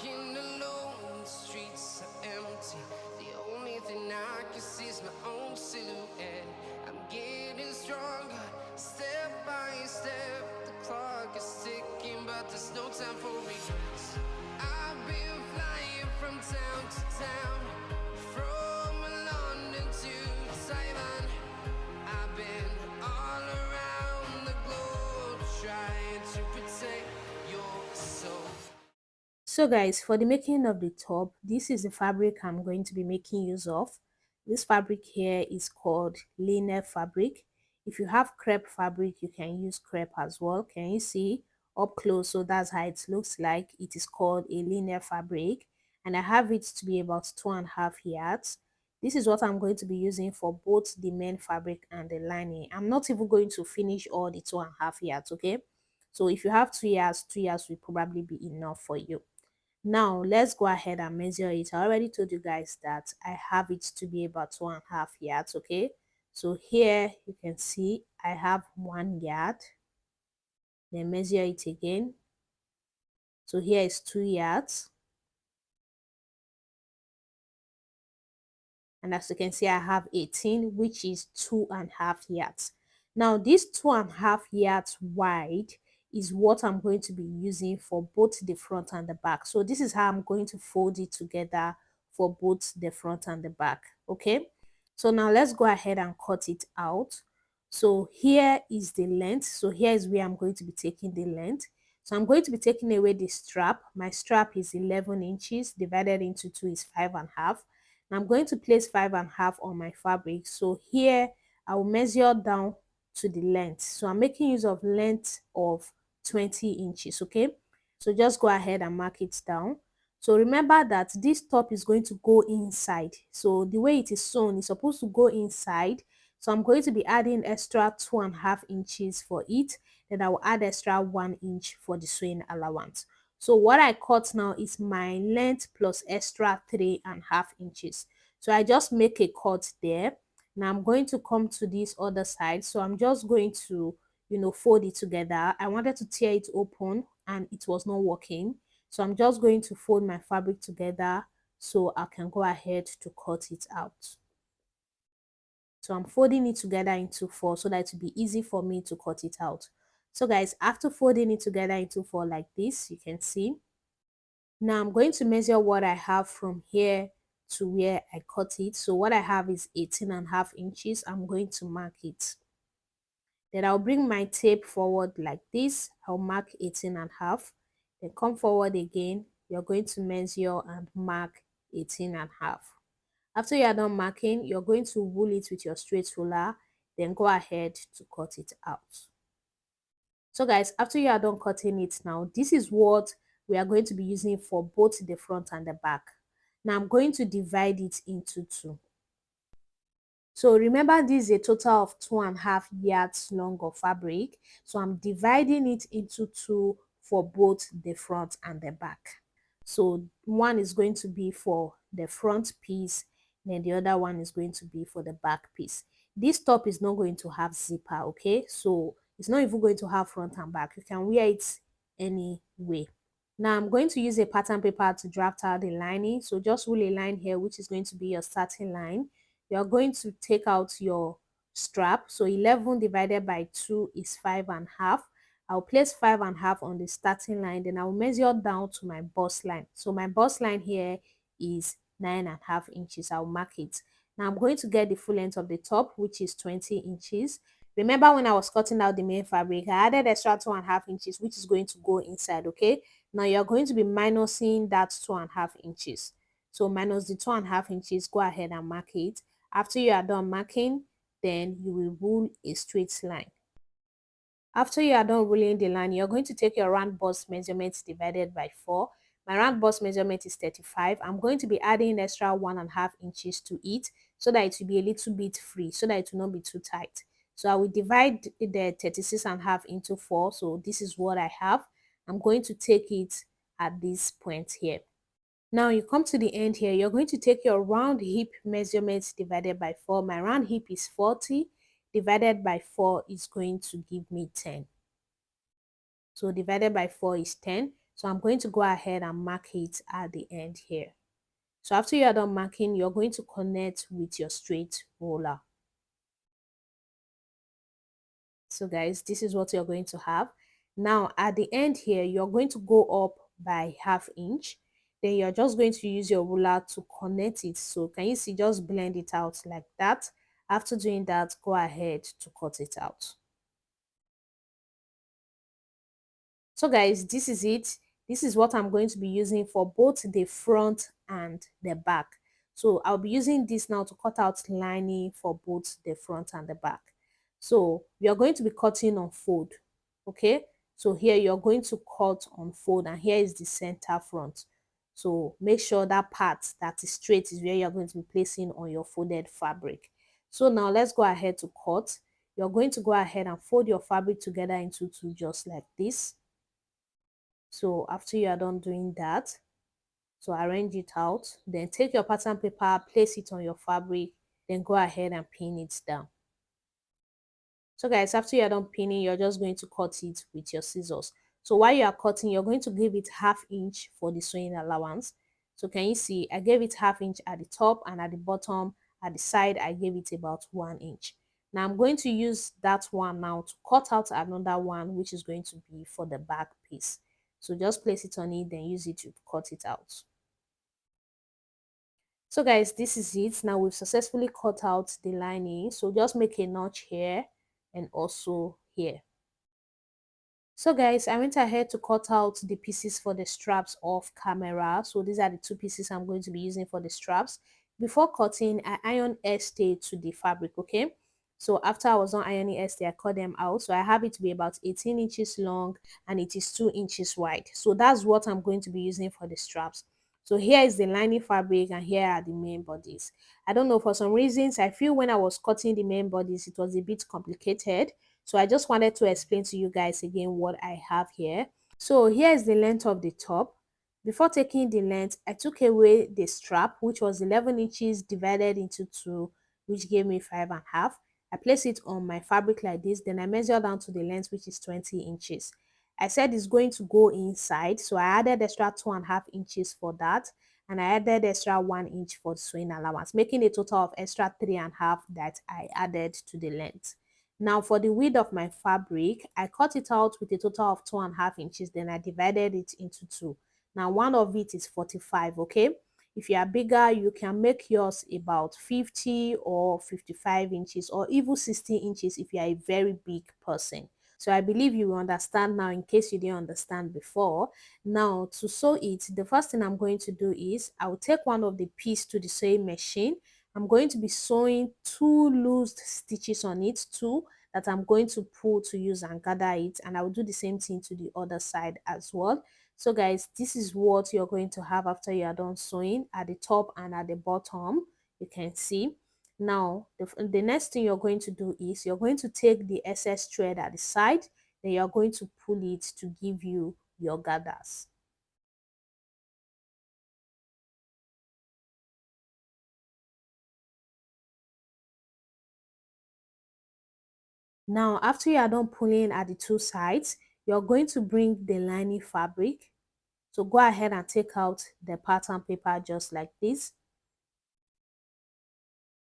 Walking alone, the streets are empty. The only thing I can see is my own silhouette. I'm getting stronger, step by step. The clock is ticking, but there's no time for regrets. I've been flying from town to town, from London to Taiwan. I've been all around the globe trying to protect your soul. So guys, for the making of the top, this is the fabric I'm going to be making use of. This fabric here is called linen fabric. If you have crepe fabric, you can use crepe as well. Can you see up close? So that's how it looks like. It is called a linen fabric, and I have it to be about 2.5 yards. This is what I'm going to be using for both the main fabric and the lining. I'm not even going to finish all the 2.5 yards, okay? So if you have 2 yards, 2 yards will probably be enough for you. Now let's go ahead and measure it. I already told you guys that I have it to be about 2.5 yards, okay? So here you can see I have 1 yard. Then measure it again. So here is 2 yards. And as you can see, I have 18, which is 2.5 yards. Now this 2.5 yards wide is what I'm going to be using for both the front and the back. So this is how I'm going to fold it together for both the front and the back. Okay, so now let's go ahead and cut it out. So here is the length. So here is where I'm going to be taking the length. So I'm going to be taking away the strap. My strap is 11 inches, divided into 2 is 5.5. I'm going to place 5.5 on my fabric. So here I will measure down to the length. So I'm making use of length of 20 inches. Okay, so just go ahead and mark it down. So remember that this top is going to go inside. So the way it is sewn is supposed to go inside. So I'm going to be adding extra 2.5 inches for it. Then I will add extra 1 inch for the sewing allowance. So what I cut now is my length plus extra 3.5 inches. So I just make a cut there. Now I'm going to come to this other side. So I'm just going to, fold it together. I wanted to tear it open and it was not working. So I'm just going to fold my fabric together so I can go ahead to cut it out. So I'm folding it together into four so that it will be easy for me to cut it out. So guys, after folding it together into four like this, you can see. Now I'm going to measure what I have from here to where I cut it. So what I have is 18.5 inches. I'm going to mark it. Then I'll bring my tape forward like this. I'll mark 18.5. Then come forward again. You're going to measure and mark 18.5. After you are done marking, you're going to roll it with your straight ruler. Then go ahead to cut it out. So guys, after you are done cutting it now, this is what we are going to be using for both the front and the back. Now I'm going to divide it into two. So remember, this is a total of 2.5 yards long of fabric. So I'm dividing it into two for both the front and the back. So one is going to be for the front piece, then the other one is going to be for the back piece. This top is not going to have zipper, okay? So it's not even going to have front and back. You can wear it any way. Now I'm going to use a pattern paper to draft out the lining. So just roll a line here, which is going to be your starting line. You're going to take out your strap. So 11 divided by 2 is 5.5. I'll place 5.5 on the starting line. Then I'll measure down to my bust line. So my bust line here is 9.5 inches. I'll mark it. Now I'm going to get the full length of the top, which is 20 inches. Remember when I was cutting out the main fabric, I added extra 2.5 inches, which is going to go inside, okay? Now you're going to be minusing that 2.5 inches. So minus the 2.5 inches, go ahead and mark it. After you are done marking, then you will rule a straight line. After you are done ruling the line, you're going to take your round bust measurement divided by 4. My round bust measurement is 35. I'm going to be adding extra 1.5 inches to it so that it will be a little bit free, so that it will not be too tight. So I will divide the 36.5 into 4. So this is what I have. I'm going to take it at this point here. Now you come to the end here, you're going to take your round hip measurements divided by 4. My round hip is 40, divided by 4 is going to give me 10. So divided by 4 is 10. So I'm going to go ahead and mark it at the end here. So after you are done marking, you're going to connect with your straight roller. So guys, this is what you're going to have. Now at the end here, you're going to go up by ½ inch. Then you're just going to use your ruler to connect it. So can you see, just blend it out like that. After doing that, go ahead to cut it out. So guys, this is it. This is what I'm going to be using for both the front and the back. So I'll be using this now to cut out lining for both the front and the back. So we are going to be cutting on fold. Okay, so here you're going to cut on fold, and here is the center front. So make sure that part that is straight is where you're going to be placing on your folded fabric. So now let's go ahead to cut. You're going to go ahead and fold your fabric together into two, just like this. So after you are done doing that, so arrange it out, then take your pattern paper, place it on your fabric, then go ahead and pin it down. So guys, after you're done pinning, you're just going to cut it with your scissors. So while you are cutting, you're going to give it ½ inch for the sewing allowance. So can you see, I gave it ½ inch at the top, and at the bottom, at the side, I gave it about 1 inch. Now I'm going to use that one now to cut out another one, which is going to be for the back piece. So just place it on it, then use it to cut it out. So guys, this is it. Now we've successfully cut out the lining. So just make a notch here and also here. So guys, I went ahead to cut out the pieces for the straps off camera. So these are the two pieces I'm going to be using for the straps. Before cutting, I iron stay to the fabric, okay? So after I was on ironing stay, I cut them out. So I have it to be about 18 inches long, and it is 2 inches wide. So that's what I'm going to be using for the straps. So here is the lining fabric, and here are the main bodies. I don't know, for some reasons, I feel when I was cutting the main bodies, it was a bit complicated. So I just wanted to explain to you guys again what I have here. So here is the length of the top. Before taking the length, I took away the strap, which was 11 inches divided into two, which gave me 5.5. I placed it on my fabric like this. Then I measured down to the length, which is 20 inches. I said it's going to go inside, so I added extra 2.5 inches for that, and I added extra 1 inch for the sewing allowance, making a total of extra 3.5 that I added to the length. Now for the width of my fabric, I cut it out with a total of 2.5 inches, then I divided it into two. Now one of it is 45, okay? If you are bigger, you can make yours about 50 or 55 inches, or even 60 inches if you are a very big person. So I believe you will understand now in case you didn't understand before. Now to sew it, the first thing I'm going to do is I will take one of the piece to the sewing machine. I'm going to be sewing 2 loose stitches on it, 2 that I'm going to pull to use and gather it, and I will do the same thing to the other side as well. So guys, this is what you're going to have after you are done sewing at the top and at the bottom. You can see. Now the next thing you're going to do is you're going to take the excess thread at the side, then you're going to pull it to give you your gathers. Now after you are done pulling at the two sides, you're going to bring the lining fabric. So go ahead and take out the pattern paper just like this.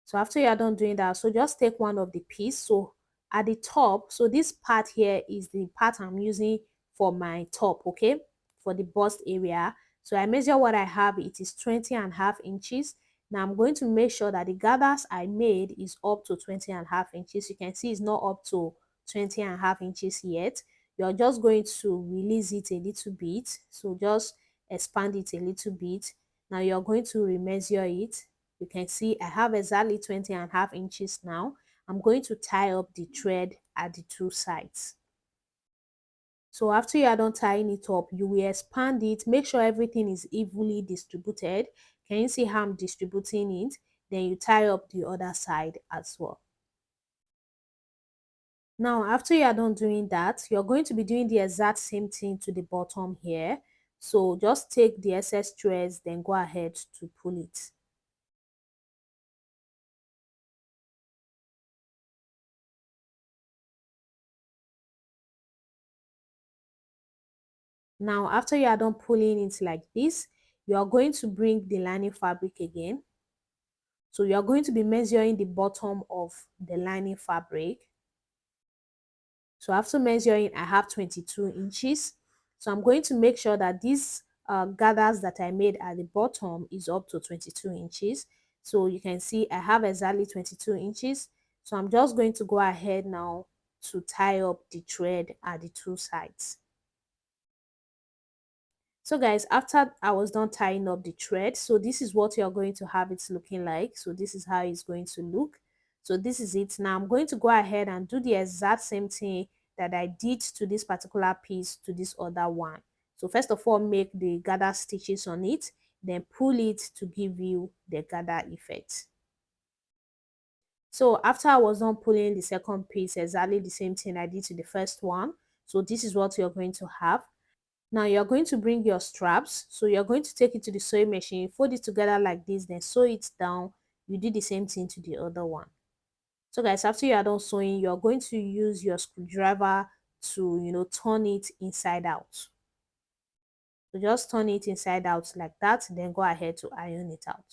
So after you are done doing that, so just take one of the piece. So at the top, so this part here is the part I'm using for my top, okay, for the bust area. So I measure what I have, it is 20.5 inches. Now I'm going to make sure that the gathers I made is up to 20.5 inches. You can see it's not up to 20.5 inches yet. You're just going to release it a little bit, so just expand it a little bit. Now you're going to remeasure it. You can see I have exactly 20.5 inches now. I'm going to tie up the thread at the two sides. So after you are done tying it up, you will expand it. Make sure everything is evenly distributed. Can you see how I'm distributing it? Then you tie up the other side as well. Now after you are done doing that, you're going to be doing the exact same thing to the bottom here. So just take the excess threads, then go ahead to pull it. Now after you are done pulling it like this, you are going to bring the lining fabric again. So you are going to be measuring the bottom of the lining fabric. So after measuring, I have 22 inches. So I'm going to make sure that these gathers that I made at the bottom is up to 22 inches. So you can see I have exactly 22 inches. So I'm just going to go ahead now to tie up the thread at the two sides. So guys, after I was done tying up the thread, so this is what you're going to have it looking like. So this is how it's going to look. So this is it. Now I'm going to go ahead and do the exact same thing that I did to this particular piece to this other one. So first of all, make the gather stitches on it, then pull it to give you the gather effect. So after I was done pulling the second piece, exactly the same thing I did to the first one. So this is what you're going to have. Now you're going to bring your straps. So you're going to take it to the sewing machine, fold it together like this, then sew it down. You do the same thing to the other one. So guys, after you are done sewing, you're going to use your screwdriver to, turn it inside out. So just turn it inside out like that, then go ahead to iron it out.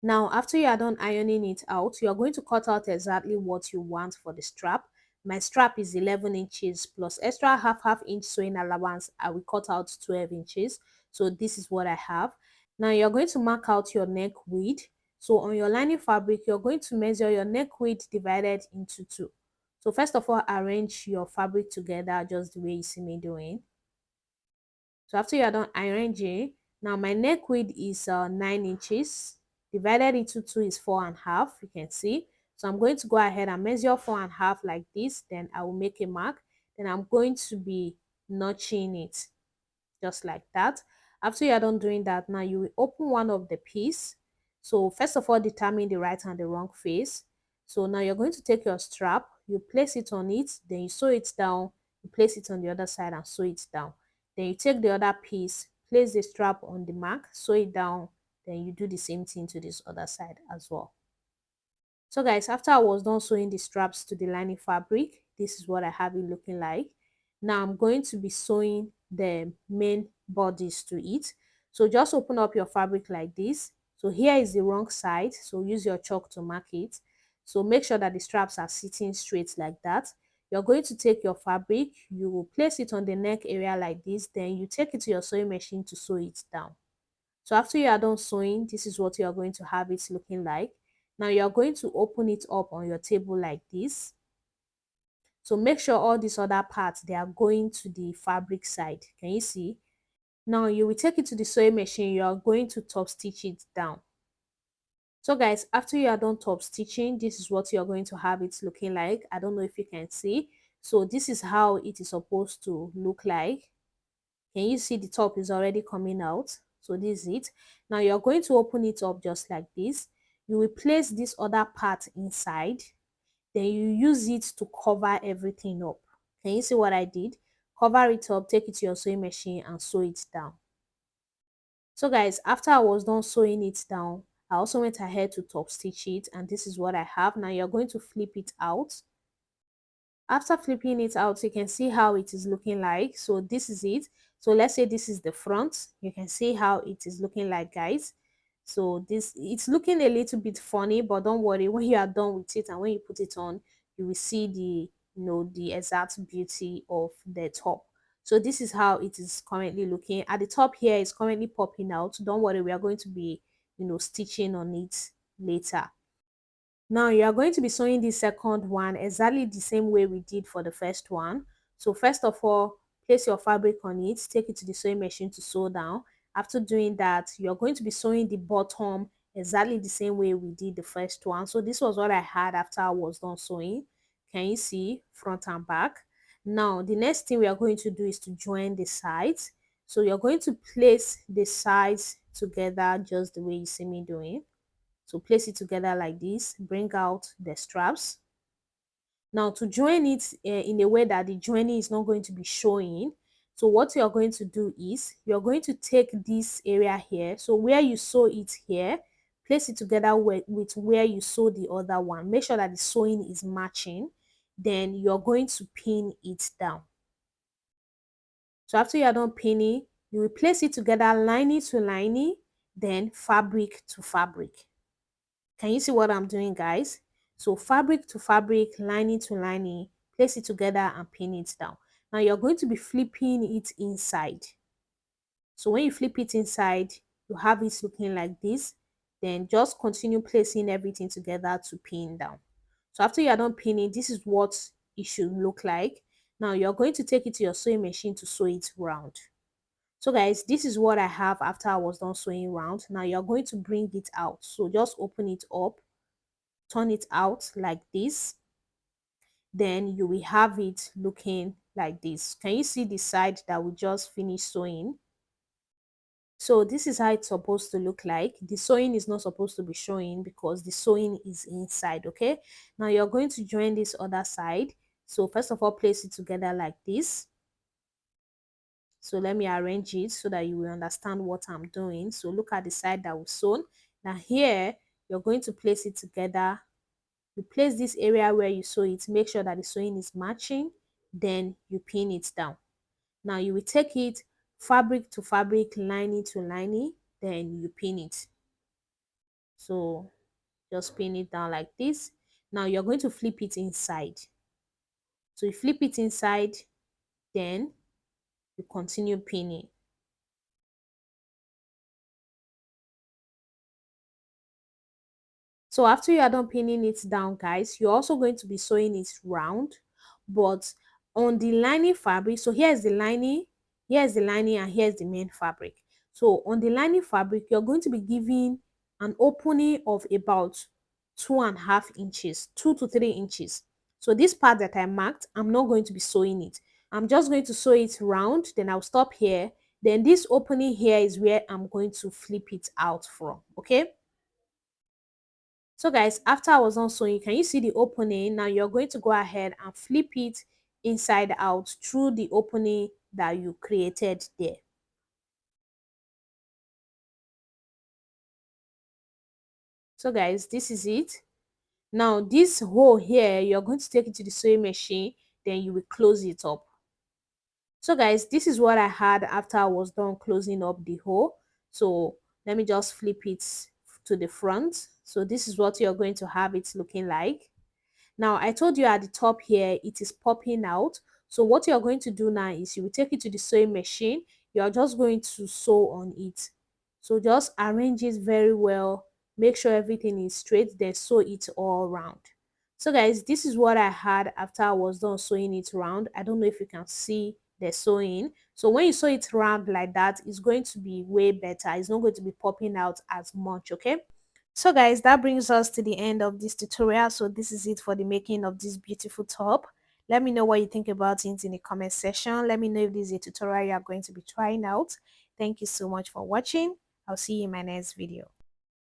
Now, after you are done ironing it out, you are going to cut out exactly what you want for the strap. My strap is 11 inches plus extra half inch sewing allowance. I will cut out 12 inches. So this is what I have. Now you're going to mark out your neck width. So on your lining fabric, you're going to measure your neck width divided into two. So first of all, arrange your fabric together just the way you see me doing. So after you are done arranging, now my neck width is 9 inches. Divided into 2 is 4.5, you can see. So I'm going to go ahead and measure 4.5 like this. Then I will make a mark. Then I'm going to be notching it just like that. After you are done doing that, now you will open one of the piece. So first of all, determine the right and the wrong face. So now you're going to take your strap, you place it on it, then you sew it down, you place it on the other side and sew it down. Then you take the other piece, place the strap on the mark, sew it down, then you do the same thing to this other side as well. So guys, after I was done sewing the straps to the lining fabric, this is what I have it looking like. Now I'm going to be sewing the main bodies to it. So just open up your fabric like this. So here is the wrong side, so use your chalk to mark it. So make sure that the straps are sitting straight like that. You're going to take your fabric, you will place it on the neck area like this, then you take it to your sewing machine to sew it down. So after you are done sewing, this is what you are going to have it looking like. Now you are going to open it up on your table like this. So make sure all these other parts, they are going to the fabric side. Can you see? Now you will take it to the sewing machine. You are going to top stitch it down. So guys, after you are done top stitching, this is what you are going to have it looking like. I don't know if you can see. So this is how it is supposed to look like. Can you see the top is already coming out? So this is it. Now you're going to open it up just like this. You will place this other part inside. Then you use it to cover everything up. Can you see what I did? Cover it up, take it to your sewing machine and sew it down. So guys, after I was done sewing it down, I also went ahead to top stitch it, and this is what I have. Now you're going to flip it out. After flipping it out, you can see how it is looking like. So this is it. So let's say this is the front. You can see how it is looking like, guys. So this, it's looking a little bit funny, but don't worry, when you are done with it and when you put it on, you will see the, the exact beauty of the top. So this is how it is currently looking. At the top here, it's currently popping out. Don't worry, we are going to be, stitching on it later. Now you are going to be sewing the second one exactly the same way we did for the first one. So first of all, place your fabric on it, take it to the sewing machine to sew down. After doing that, you're going to be sewing the bottom exactly the same way we did the first one. So this was what I had after I was done sewing. Can you see front and back? Now the next thing we are going to do is to join the sides. So you're going to place the sides together just the way you see me doing. So place it together like this, bring out the straps. Now to join it in a way that the joining is not going to be showing, so what you're going to do is you're going to take this area here. So where you sew it here, place it together with where you sew the other one. Make sure that the sewing is matching. Then you're going to pin it down. So after you're done pinning, you will place it together lining to lining, then fabric to fabric. Can you see what I'm doing, guys? So fabric to fabric, lining to lining, place it together and pin it down. Now you're going to be flipping it inside. So when you flip it inside, you have it looking like this. Then just continue placing everything together to pin down. So after you are done pinning, this is what it should look like. Now you're going to take it to your sewing machine to sew it round. So guys, this is what I have after I was done sewing round. Now you're going to bring it out. So just open it up, turn it out like this. Then you will have it looking like this. Can you see the side that we just finished sewing? So this is how it's supposed to look like. The sewing is not supposed to be showing because the sewing is inside, okay? Now you're going to join this other side. So first of all, place it together like this. So let me arrange it so that you will understand what I'm doing. So look at the side that was sewn. Now here, you're going to place it together. You place this area where you sew it. Make sure that the sewing is matching. Then you pin it down. Now you will take it fabric to fabric, lining to lining. Then you pin it. So just pin it down like this. Now you're going to flip it inside. So you flip it inside. Then you continue pinning. So after you are done pinning it down, guys, you're also going to be sewing it round, but on the lining fabric. So here's the lining, and here's the main fabric. So on the lining fabric, you're going to be giving an opening of about 2.5 inches, 2 to 3 inches. So this part that I marked, I'm not going to be sewing it. I'm just going to sew it round, then I'll stop here. Then this opening here is where I'm going to flip it out from, okay? So guys, after I was done sewing, can you see the opening? Now you're going to go ahead and flip it inside out through the opening that you created there. So guys, this is it. Now this hole here, you're going to take it to the sewing machine, then you will close it up. So guys, this is what I had after I was done closing up the hole. So let me just flip it to the front. So this is what you're going to have it looking like. Now, I told you at the top here, it is popping out. So what you're going to do now is you will take it to the sewing machine. You're just going to sew on it. So just arrange it very well. Make sure everything is straight, then sew it all around. So guys, this is what I had after I was done sewing it round. I don't know if you can see the sewing. So when you sew it round like that, it's going to be way better. It's not going to be popping out as much, okay? So guys, that brings us to the end of this tutorial. So this is it for the making of this beautiful top. Let me know what you think about it in the comment section. Let me know if this is a tutorial you are going to be trying out. Thank you so much for watching. I'll see you in my next video.